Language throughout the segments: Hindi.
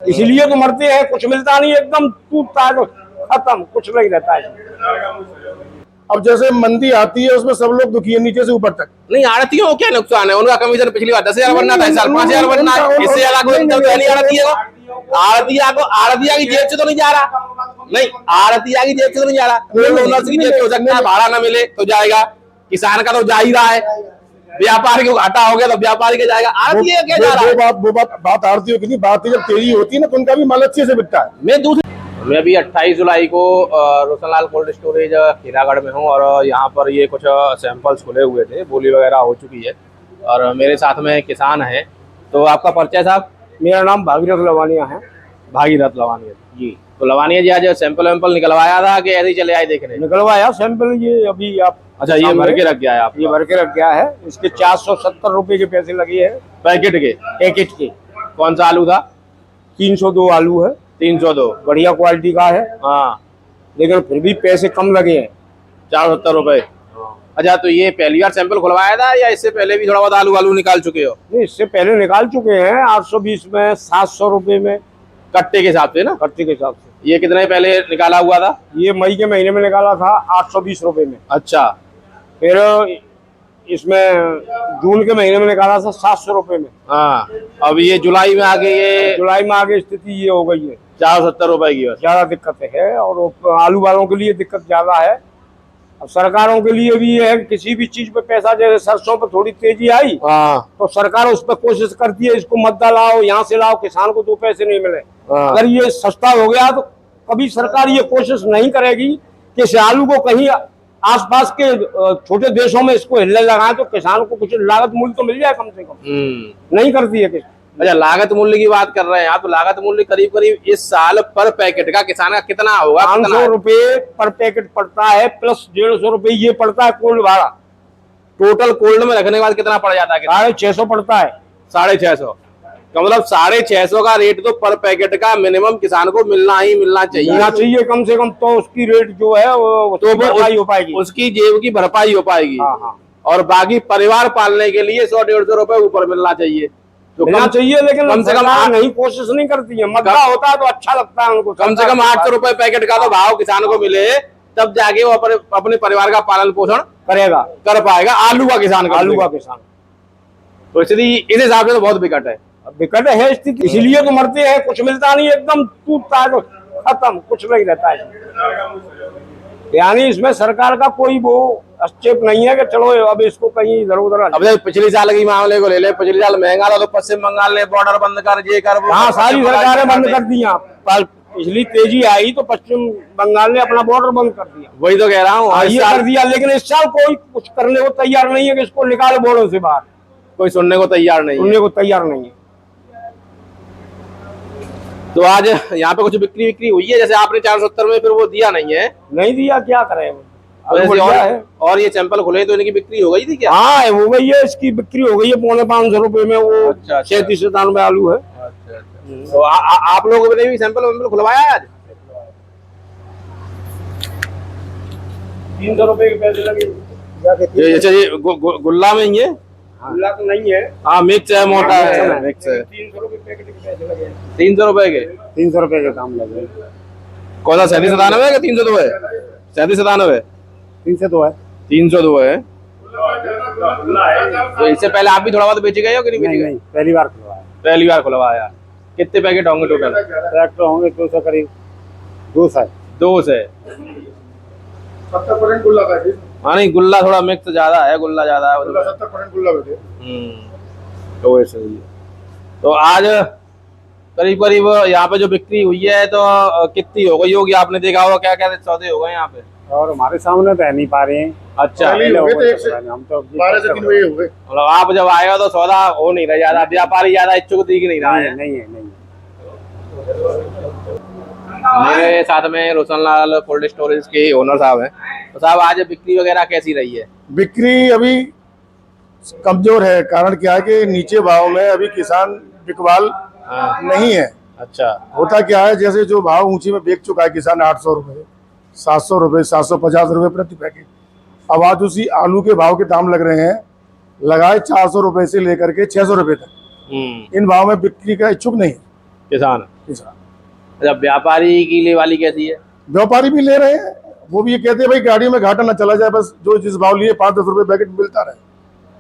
इसलिए तो मरते हैं, कुछ मिलता नहीं, एकदम टूटता है तो खत्म, कुछ नहीं रहता है। अब जैसे मंदी आती है उसमें सब लोग दुखी है नीचे से ऊपर तक। नहीं, आड़तियों को क्या नुकसान है? उनका कमीशन पिछली बार 10,000 बनना था, इस साल 5,000 बनना है। इससे ज्यादा कोई मतलब तो नहीं आड़तिया को। आड़तिया की जेब से तो नहीं जा रहा, नहीं आड़तिया की जेब से तो नहीं जा रहा, कोल्ड ओनर्स की जेब से हो सकता है, भाड़ा ना मिले तो जाएगा, किसान का तो जा ही रहा है, व्यापारी को घाटा हो गया तो व्यापारी के जाएगा, आड़तिया क्या जा रहा है? वो बात आड़तियों की नहीं, बात जब तेजी होती है ना तो उनका भी माल अच्छे से बिकता है। मैं अभी 28 जुलाई को रोशनलाल कोल्ड स्टोरेज हीरागढ़ में हूँ और यहाँ पर ये कुछ सैंपल्स खुले हुए थे, बोली वगैरह हो चुकी है और मेरे साथ में किसान है। तो आपका परिचय साहब? मेरा नाम भागीरथ लवानिया है। भागीरथ लवानिया जी। तो लवानिया जी, आज सैंपल वैंपल निकलवाया था कि ऐसे ही चले आए देखने? निकलवाया सैंपल, ये अभी आप अच्छा, ये भर के रख गया है आप? ये भर के रख गया है। इसके 470 रुपए के पैसे लगे हैं पैकेट के। पैकेट के। कौन सा आलू था? 302 आलू है। 302 बढ़िया क्वालिटी का है। हाँ, लेकिन फिर भी पैसे कम लगे हैं, 470 रुपए। अच्छा, तो ये पहली बार सैंपल खुलवाया था या इससे पहले भी थोड़ा बहुत आलू निकाल चुके हो? नहीं, इससे पहले निकाल चुके हैं 820 में, 700 रुपए में, कट्टे के हिसाब से ना? कट्टे के हिसाब से। ये कितने पहले निकाला हुआ था? ये मई के महीने में निकाला था 820 रुपए में। अच्छा, फिर इसमें जून के महीने में निकाला था 700 रुपए में। हाँ, अब ये जुलाई में आके ये जुलाई में आगे स्थिति ये हो गई है 470 रुपए की। बस ज्यादा दिक्कत है और आलू वालों के लिए दिक्कत ज्यादा है। अब सरकारों के लिए भी ये है, किसी भी चीज पे पैसा, जैसे सरसों पे थोड़ी तेजी आई तो सरकार उस पर कोशिश करती है, इसको मद्दा लाओ, यहाँ से लाओ, किसान को 2 पैसे नहीं मिले। अगर ये सस्ता हो गया तो कभी सरकार ये कोशिश नहीं करेगी कि इस आलू को कहीं आसपास के छोटे देशों में इसको हिलने लगाएं तो किसान को कुछ लागत मूल्य तो मिल जाए कम से कम। नहीं करती है। अच्छा, लागत मूल्य की बात कर रहे हैं आप, तो लागत मूल्य करीब करीब इस साल पर पैकेट का किसान का कितना होगा? 500 रुपए पर पैकेट पड़ता है, प्लस 150 रुपए ये पड़ता है कोल्ड भाड़ा। टोटल कोल्ड में रखने के बाद कितना पड़ जाता है? 650 पड़ता है। 650 का मतलब 650 का रेट तो पर पैकेट का मिनिमम किसान को मिलना चाहिए कम से कम, तो उसकी रेट जो है वो तो भरपाई हो पाएगी, उसकी जेब की भरपाई हो पाएगी। हाँ। और बाकी परिवार पालने के लिए 100-150 रुपए ऊपर मिलना चाहिए, तो मिलना चाहिए। लेकिन कम से कम नहीं, कोशिश नहीं करती है। मद्दा होता है तो अच्छा लगता है उनको। कम से कम 800 रुपए पैकेट का तो भाव किसान को मिले, तब जाके वो अपने परिवार का पालन पोषण कर पाएगा। आलू का किसान तो इसलिए इस हिसाब से तो बहुत विकट है स्थिति। इसलिए तो मरते हैं, कुछ मिलता नहीं, एकदम टूटता है तो खत्म, कुछ नहीं रहता है। यानी इसमें सरकार का कोई वो स्टेप नहीं है कि चलो अब इसको कहीं इधर उधर। अब पिछली साल की मामले को ले ले, पिछले साल महंगा था तो पश्चिम बंगाल ने बॉर्डर बंद कर, ये कर, हाँ, सारी सरकारें बंद कर दी। पिछली तेजी आई तो पश्चिम बंगाल ने अपना बॉर्डर बंद कर दिया। वही तो कह रहा हूँ, ये कर दिया। लेकिन इस साल कोई कुछ करने को तैयार नहीं है कि इसको निकाले बॉर्डर से बाहर। कोई सुनने को तैयार नहीं है। तो आज यहाँ पे कुछ बिक्री हुई है? जैसे आपने 470 में फिर वो दिया नहीं दिया, क्या करें? और ये सैंपल खुले तो इनकी बिक्री हो गई थी क्या? हाँ, हो गई है, इसकी बिक्री हो गई है 550 रुपए में। वो 37-97 आलू है। तो आप लोगों ने भी सैंपल खुलवाया है आज? 300 रुपए के पैसे लगे। अच्छा, ये गुल्ला में ही है? गुल्ला तो नहीं है, हाँ, मिक्स है, मोटा है, मिक्स है। 300 रुपए पैकेट के पैसे लगे। 300 रुपए के? 300 रुपए के काम लगे। कौन सा 3797 है? 302 है? 3797 302 है। 302 है। तो इससे पहले आप भी थोड़ा बहुत बेचे गए हो कि नहीं बेचे गए? पहली बार खुलवाया। कितने पैकेट होंगे टोटल? पैकेट होंगे 200 करीब। 200 70% गुल्ला का। हाँ, नहीं, गुल्ला थोड़ा मिक्स ज्यादा है, गुल्ला ज्यादा है। 70% गुल्ला बेटे। तो ऐसे ही। तो आज करीब करीब यहाँ पे जो बिक्री हुई है तो कितनी हो गई होगी? आपने देखा होगा क्या क्या सौदे हो गए यहाँ पे? और हमारे सामने तो नहीं पा रहे हैं। अच्छा, हम तो 12 से 3 बजे हो गए। मतलब आप जब आए हो तो सौदा हो नहीं रहा ज्यादा, व्यापारी ज्यादा इच्छुक दिख नहीं रहा है? नहीं। मेरे साथ में रोशनलाल कोल्ड स्टोरेज के ओनर साहब हैं। तो साहब, आज बिक्री वगैरह कैसी रही है? बिक्री अभी कमजोर है। कारण क्या है कि नीचे भाव में अभी किसान बिकवाल नहीं है। अच्छा, होता क्या है, जैसे जो भाव ऊंची में बेच चुका है किसान 800 रुपए, 700 रुपए, 750 रुपए प्रति पैकेट। अब आज उसी आलू के भाव के दाम लग रहे हैं, लगाए 400 रुपए से लेकर के 600 रुपए तक। इन भाव में बिक्री का इच्छुक नहीं है किसान। अच्छा, व्यापारी की ले वाली कैसी है? व्यापारी भी ले रहे हैं, वो भी ये कहते हैं भाई गाड़ियों में घाटा ना चला जाए, बस जो जिस भाव लिए 5-10 रुपए पैकेट मिलता रहे।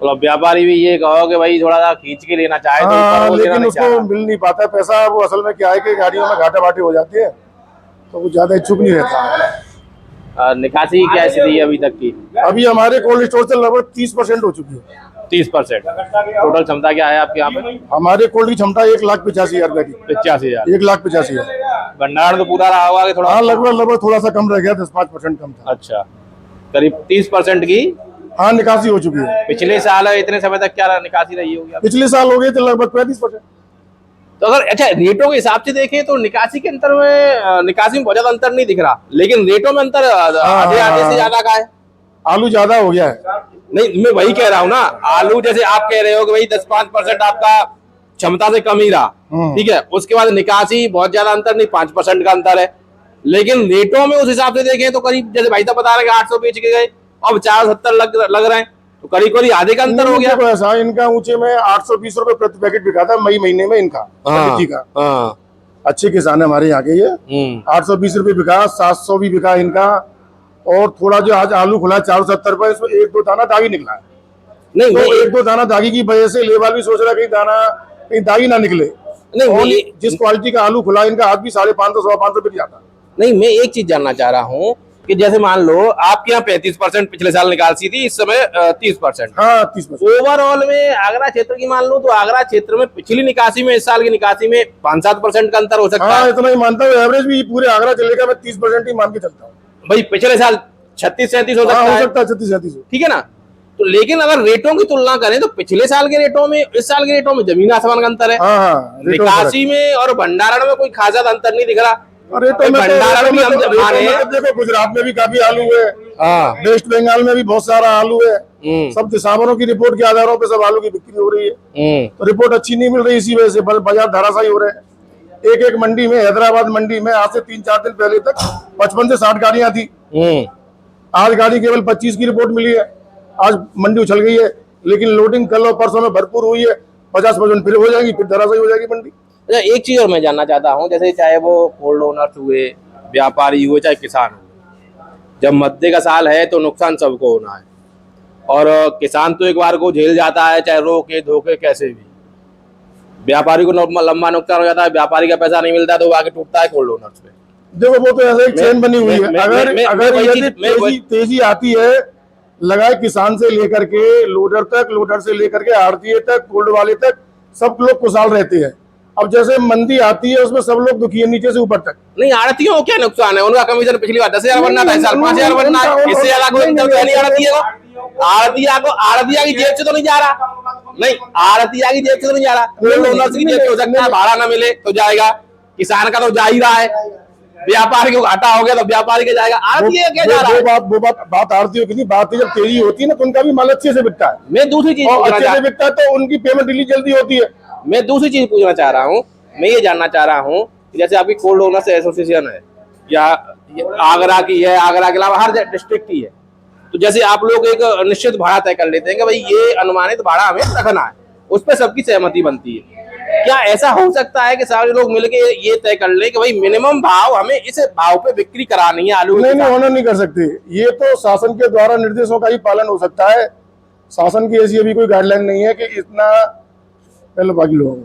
मतलब व्यापारी भी ये कहो कि भाई थोड़ा सा खींच के लेना चाहे तो ऊपर वो लेना लेकिन नहीं उसको मिल नहीं पाता है पैसा। वो असल में क्या है कि गाड़ियों में घाटा बाटे हो जाते हैं, तो वो ज्यादा इच्छुक नहीं रहता। निकासी की क्या स्थिति है अभी तक की? अभी हमारे कोल्ड स्टोर से लगभग 30% हो चुकी है। 30%। टोटल क्षमता क्या है आपके यहाँ पे? हमारे कोल्ड की क्षमता 1,85,000 की। 85,000। 1,85,000। भंडारण तो पूरा रहा होगा कि थोड़ा? हाँ, लगभग थोड़ा सा कम रह गया, 10-5% कम था। अच्छा, करीब 30% की हाँ, निकासी हो चुकी है। पिछले साल इतने समय तक क्या निकासी रही होगी? पिछले साल हो गए थे लगभग 35%। तो अगर अच्छा रेटों के हिसाब से देखें तो निकासी के अंतर में, निकासी में बहुत ज्यादा अंतर नहीं दिख रहा, लेकिन रेटों में अंतर आधे से ज्यादा का है। आलू ज्यादा हो गया है। नहीं, मैं वही कह रहा हूँ ना, आलू जैसे आप कह रहे हो कि भाई 10-5% आपका क्षमता से कम ही रहा, ठीक है, उसके बाद निकासी बहुत ज्यादा अंतर नहीं, 5% का अंतर है, लेकिन रेटों में उस हिसाब से देखें तो करीब जैसे भाई साहब बता रहे हैं 800 बेच के गए, अब 470 लग रहे हैं, तो करीब करीब आधे का अंतर हो गया। देखो ऐसा, इनका ऊंचे में 820 रुपए प्रति पैकेट बिका था मई महीने में इनका, जी का। अच्छे किसान है हमारे यहाँ के ये। 820 रुपए बिका, 700 भी बिका इनका। और थोड़ा जो आज आलू खुला 470 रुपए, इसमें 1-2 दाना दागी निकला है। नहीं, तो 1-2 दाना दागी की वजह से लेबर भी सोच रहा है कहीं दागी ना निकले। नहीं, जिस क्वालिटी का आलू खुला इनका आज भी 550-550 बिक जाता। नहीं, मैं एक चीज जानना चाह रहा हूँ कि जैसे मान लो आपके यहाँ 35% पिछले साल निकासी थी, इस समय 30%। हाँ, 30%। ओवरऑल में आगरा क्षेत्र की मान लो तो आगरा क्षेत्र में पिछली निकासी में इस साल की निकासी में 5-7% का अंतर हो सकता है। इतना ही मानता हूँ, एवरेज भी पूरे आगरा चलेगा, मैं 30% ही मान के चलता हूँ भाई। पिछले साल 36-37 हो सकता है, 36-37, ठीक है ना। तो लेकिन अगर रेटों की तुलना करें तो पिछले साल के रेटों में इस साल के रेटों में जमीन आसमान का अंतर है। निकासी में और भंडारण में कोई खासा अंतर नहीं दिख रहा। भंडारण भी हम देखो, गुजरात में भी काफी आलू है, वेस्ट बंगाल में भी बहुत सारा आलू है। सब किसानों की रिपोर्ट के आधारों पे सब आलू की बिक्री हो रही है, तो रिपोर्ट अच्छी नहीं मिल रही, इसी वजह से बाजार धराशायी हो रहे हैं। एक मंडी में, हैदराबाद मंडी में आज से 3-4 दिन पहले तक 55 से 60 गाड़ियां थी। आज गाड़ी केवल 25 की रिपोर्ट मिली है। आज मंडी उछल गई है, लेकिन लोडिंग कल और परसों में भरपूर हुई है। 50% फिर हो जाएगी, फिर धराशायी हो जाएगी मंडी। एक चीज और मैं जानना चाहता हूँ, जैसे चाहे वो कोल्ड ओनर्स हुए, व्यापारी हुए, चाहे किसान हुए, जब मद्दे का साल है तो नुकसान सबको होना है, और किसान तो एक बार को झेल जाता है, चाहे रोके धोके कैसे भी। व्यापारी को लंबा नुकसान हो जाता है, व्यापारी का पैसा नहीं मिलता तो वो आगे टूटता है कोल्ड ओनर्स पे। देखो वो तो ऐसे एक चेन बनी हुई है। अगर यदि तेजी आती है, लगाए किसान से लेकर के लोडर तक, लोडर से लेकर के आड़तीये तक, कोल्ड वाले तक, सब लोग खुशहाल रहते हैं। अब जैसे मंदी आती है उसमें सब लोग दुखी है, नीचे से ऊपर तक। नहीं, आड़तियों को क्या नुकसान है? उनका कमीशन पिछली बार 10,000 बनना था, इस साल 5,000 बनना है, इससे ज्यादा कोई नहीं। आड़तिया की जेब से तो नहीं जा रहा, नहीं, आड़तिया की जेब से तो नहीं जा रहा, कोल्ड ओनर्स की जेब से हो सकता है, भाड़ा ना मिले तो जाएगा, किसान का तो जा ही रहा है, व्यापारी को घाटा हो गया तो व्यापारी के जाएगा, आड़तिया क्या जा रहा है? वो बात आड़तियों की नहीं, बात जब तेजी होती है ना तो उनका भी माल अच्छे से बिकता है। मैं दूसरी चीज अच्छे से बिकता है तो उनकी पेमेंट रिलीज जल्दी होती है। मैं दूसरी चीज पूछना चाह रहा हूँ, मैं ये जानना चाह रहा हूँ कि जैसे आपकी कोल्ड ओनर्स एसोसिएशन है या आगरा की है, आगरा के अलावा हर डिस्ट्रिक्ट की है, तो जैसे आप लोग एक निश्चित भाड़ा तय कर लेते हैं कि भाई ये अनुमानित भाड़ा हमें रखना है, उस पर सबकी सहमति बनती है। क्या ऐसा हो सकता है कि सारे लोग मिलके ये तय कर ले कि भाई मिनिमम भाव हमें इस भाव पे बिक्री करानी है आलू? नहीं, होना नहीं कर सकते। ये तो शासन के द्वारा निर्देशों का ही पालन हो सकता है। शासन की ऐसी अभी कोई गाइडलाइन नहीं है कि इतना पहले बाकी लोग,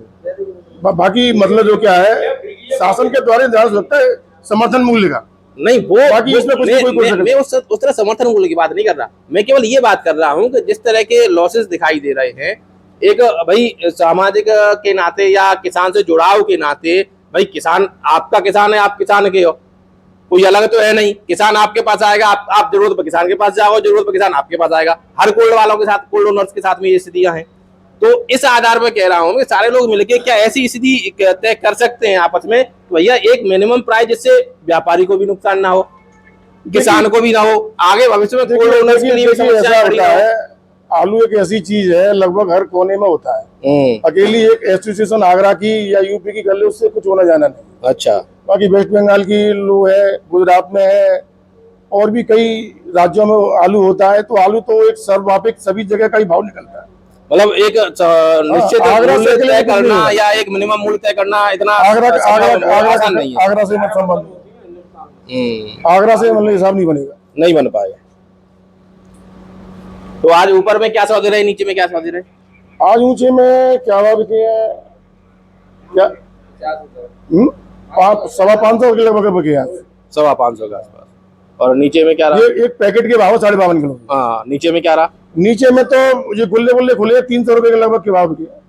बाकी मतलब जो क्या है शासन के द्वारा निर्धारित हो सकता है समर्थन मूल्य का। नहीं, वो बाकी इसमें कुछ मैं उस तरह समर्थन मूल्य की बात नहीं कर रहा, मैं केवल ये बात कर रहा हूँ कि जिस तरह के लॉसेस दिखाई दे रहे हैं, एक भाई सामाजिक के नाते या किसान से जुड़ाव के नाते, भाई किसान आपका किसान है, आप किसान के हो, कोई अलग तो है नहीं। किसान आपके पास आएगा, आप जरूरत पर किसान के पास जाओगे, जरूरत पर किसान आपके पास आएगा। हर कोल्ड वालों के साथ, कोल्ड ओनर्स के साथ में ये स्थितियां हैं। तो इस आधार पर कह रहा हूं कि सारे लोग मिलकर क्या ऐसी स्थिति तय कर सकते हैं आपस में, भैया एक मिनिमम प्राइस जिससे व्यापारी को भी नुकसान ना हो, किसान को भी ना हो, आगे भविष्य में कोल्ड ओनर्स के लिए समस्या होता है। आलू एक ऐसी चीज है लगभग हर कोने में होता है। अकेली एक एसोसिएशन आगरा की या यूपी की कर ले उससे कुछ होना जाना नहीं। अच्छा, बाकी वेस्ट बंगाल की लो है, गुजरात में है, और भी कई राज्यों में आलू होता है। तो आलू तो एक सर्वव्यापी सभी जगह का ही भाव निकलता है। मतलब एक निश्चित आगरा मूल्य से तय लेकर करना दिल्ली। या एक मिनिमम मूल्य तय करना इतना आसान नहीं है। आगरा से मत संबंध, आगरा से मतलब हिसाब नहीं बनेगा, नहीं बन पाएगा। तो आज ऊपर में क्या सौदे रहे, नीचे में क्या सौदे रहे? आज ऊंचे में क्या भाव बिके हैं, क्या 500 के लगभग बिके हैं, 550 के आसपास। और नीचे में क्या रहा? ये एक पैकेट के भाव 52.5 किलो। हाँ, नीचे में क्या रहा? नीचे में तो ये गुल्ले खुले 300 रुपए के लगभग के भाव बिके।